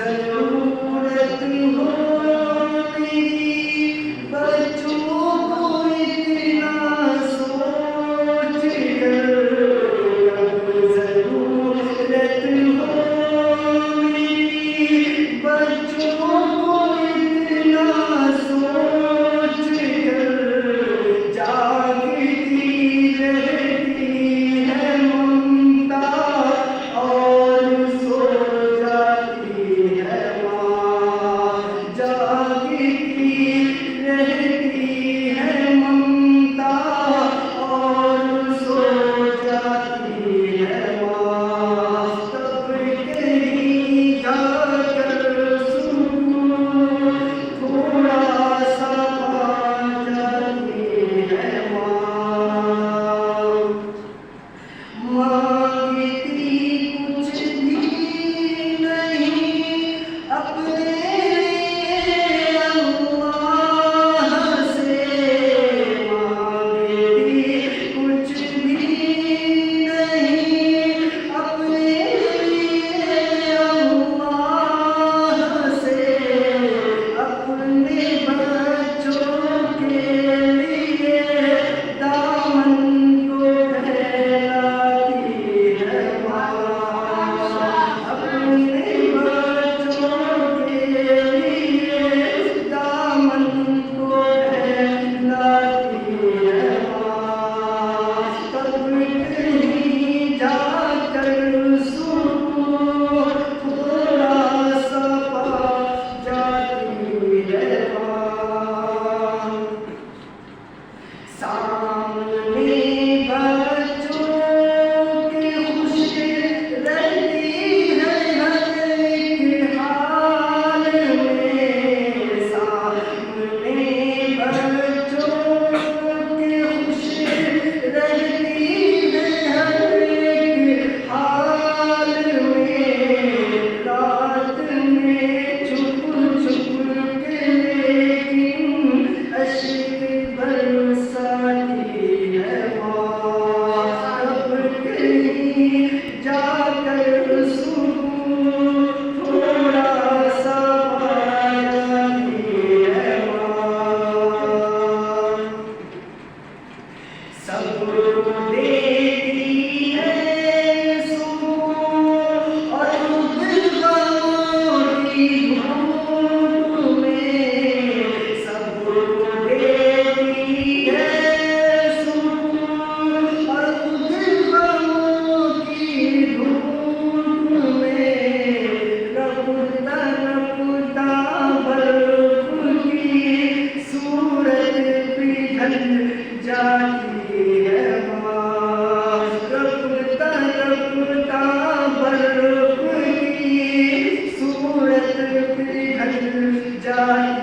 जरूरत हो मेरी बच्चों को इतना सोच कर, जरूरत हो मेरी बच्चों को इतना सोच कर, जागती रहती है ममता और सो जाती है माँ। जागती रहती है ममता और सो जाती है माँ। तब कहीं जाकर सुकून थोड़ा सा पा जाती है माँ। मांगती कुछ भी नहीं अपने अल्लाह से, मांगती कुछ भी नहीं अपने अल्लाह से, अपने बच्चों के लिए दामन को फैलाती है माँ। अपने बच्चों के लिए दामन को फैलाती है माँ। तब कहीं जाकर सुकून थोड़ा सा पा जाती है माँ। सामने बच्चों की खुशी रहती है हर एक हाल में। सामने बच्चों की खुशी रहती है हर एक हाल में। रात में छुप छुप के लेकिन अश्क बरसाती है माँ। तब कहीं जाकर सुकून थोड़ा सा पा जाती है माँ। सबको देती है सुकून और खुद गमों की धूप में। सबको देती है सुकून और खुद गमों की धूप में। रपता रपता बर्फ की सूरत पिघल जाती है माँ। रपता रपता बर्फ की सूरत पिघल जाती